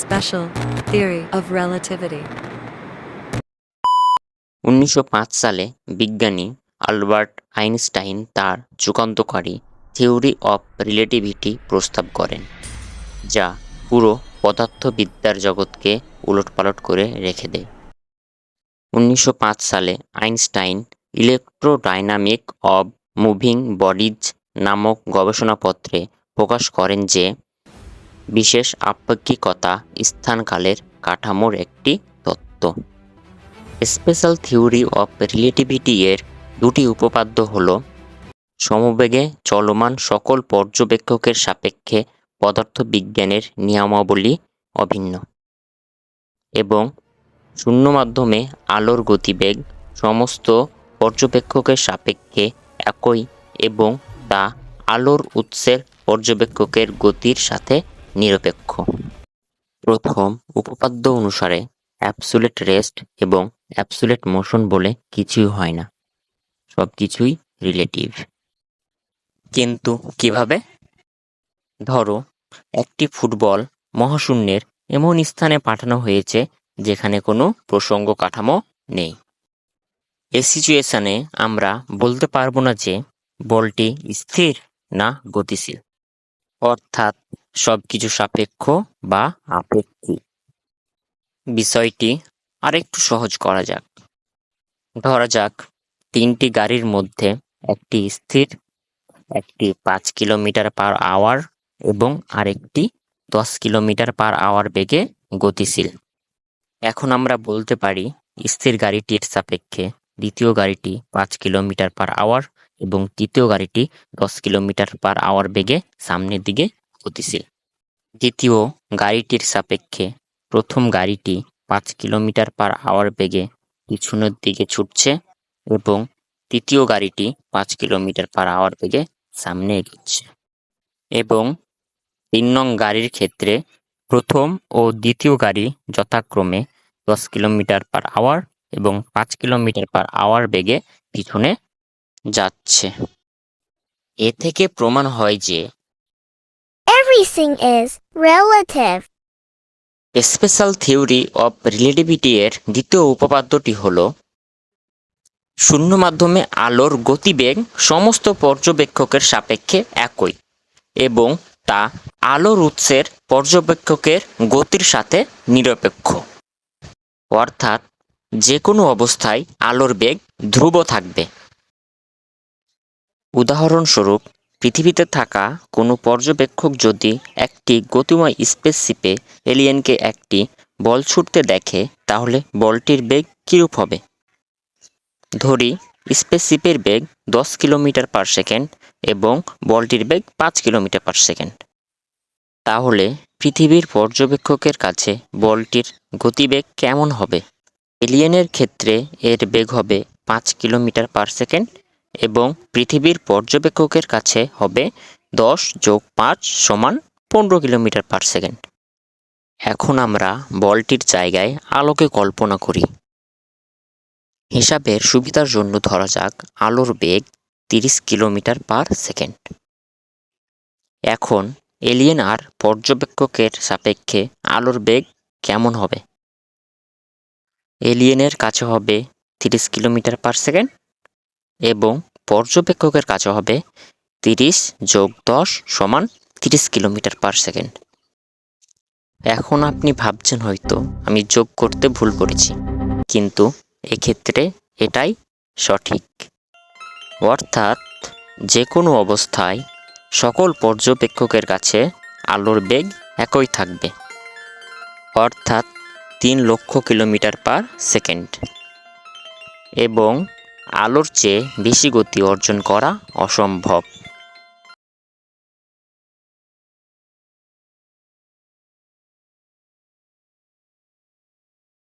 special theory of relativity. 1905 সালে বিজ্ঞানী Albert Einstein তার যুগান্তকারী থিওরি অফ রিলেটিভিটি প্রস্তাব করেন, যা পুরো পদার্থবিদ্যার জগৎকে উলটপালট করে রেখে দেয়। 1905 সালে আইনস্টাইন ইলেকট্রোডাইনামিক অব মুভিং বডিজ নামক গবেষণাপত্রে প্রকাশ করেন যে বিশেষ আপেক্ষিকতা স্থানকালের কাঠামোর একটি তত্ত্ব। স্পেশাল থিওরি অফ রিলেটিভিটি এর দুটি উপপাদ্য হল সমবেগে চলমান সকল পর্যবেক্ষকের সাপেক্ষে পদার্থবিজ্ঞানের নিয়মাবলী অভিন্ন এবং শূন্য মাধ্যমে আলোর গতিবেগ সমস্ত পর্যবেক্ষকের সাপেক্ষে একই এবং তা আলোর উৎসের পর্যবেক্ষকের গতির সাথে নিরপেক্ষ। প্রথম উপপাদ্য অনুসারে অ্যাবসোলিউট রেস্ট এবং অ্যাবসোলিউট মোশন বলে কিছুই হয় না, সবকিছুই রিলেটিভ। কিন্তু কিভাবে? ধরো একটি ফুটবল মহাশূন্যের এমন স্থানে পাঠানো হয়েছে যেখানে কোনো প্রসঙ্গ কাঠামো নেই। এই সিচুয়েশনে আমরা বলতে পারবো না যে বলটি স্থির না গতিশীল, অর্থাৎ সবকিছু সাপেক্ষ বা আপেক্ষিক। বিষয়টি আরেকটু সহজ করা যাক। ধরা যাক তিনটি গাড়ির মধ্যে একটি স্থির, একটি 5 কিলোমিটার পার আওয়ার এবং আরেকটি 10 কিলোমিটার পার আওয়ার বেগে গতিশীল। এখন আমরা বলতে পারি স্থির গাড়িটির সাপেক্ষে দ্বিতীয় গাড়িটি 5 কিলোমিটার পার আওয়ার এবং তৃতীয় গাড়িটি 10 কিলোমিটার পার আওয়ার বেগে সামনের দিকে গতিশীল। দ্বিতীয় গাড়িটির সাপেক্ষে প্রথম গাড়িটি 5 কিলোমিটার পার আওয়ার বেগে পিছনের দিকে ছুটছে এবং তৃতীয় গাড়িটি 5 কিলোমিটার পার আওয়ার বেগে সামনে এগোচ্ছে। এবং 3 নং গাড়ির ক্ষেত্রে প্রথম ও দ্বিতীয় গাড়ি যথাক্রমে 10 কিলোমিটার পার আওয়ার এবং 5 কিলোমিটার পার আওয়ার বেগে পিছনে যাচ্ছে। এ থেকে প্রমাণ হয় যে everything is relative. Special theory of relativity এর দ্বিতীয় উপপাদ্যটি হল শূন্য মাধ্যমে আলোর গতিবেগ সমস্ত পর্যবেক্ষকের সাপেক্ষে একই এবং তা আলোর উৎসের পর্যবেক্ষকের গতির সাথে নিরপেক্ষ, অর্থাৎ যে কোনো অবস্থায় আলোর বেগ ধ্রুব থাকবে। উদাহরণস্বরূপ, পৃথিবীতে থাকা কোনো পর্যবেক্ষক যদি একটি গতিময় স্পেসশিপে এলিয়েনকে একটি বল ছুটতে দেখে, তাহলে বলটির বেগ কীরূপ হবে? ধরি স্পেসশিপের বেগ 10 কিলোমিটার পার সেকেন্ড এবং বলটির বেগ 5 কিলোমিটার পার সেকেন্ড। তাহলে পৃথিবীর পর্যবেক্ষকের কাছে বলটির গতিবেগ কেমন হবে? এলিয়েনের ক্ষেত্রে এর বেগ হবে 5 কিলোমিটার পার সেকেন্ড এবং পৃথিবীর পর্যবেক্ষকের কাছে হবে 10 + 5 = 15 কিলোমিটার পার সেকেন্ড। এখন আমরা বলটির জায়গায় আলোকে কল্পনা করি। হিসাবের সুবিধার জন্য ধরা যাক আলোর বেগ 30 কিলোমিটার পার সেকেন্ড। এখন এলিয়েন আর পর্যবেক্ষকের সাপেক্ষে আলোর বেগ কেমন হবে? এলিয়েনের কাছে হবে 30 কিলোমিটার পার সেকেন্ড এবং পর্যবেক্ষকের কাছে হবে 30 + 10 = 30 কিলোমিটার পার সেকেন্ড। এখন আপনি ভাবছেন হয়তো আমি যোগ করতে ভুল করেছি, কিন্তু এক্ষেত্রে এটাই সঠিক। অর্থাৎ যে কোনো অবস্থায় সকল পর্যবেক্ষকের কাছে আলোর বেগ একই থাকবে, অর্থাৎ 3 লক্ষ কিলোমিটার পার সেকেন্ড, এবং আলোর চেয়ে বেশি গতি অর্জন করা অসম্ভব।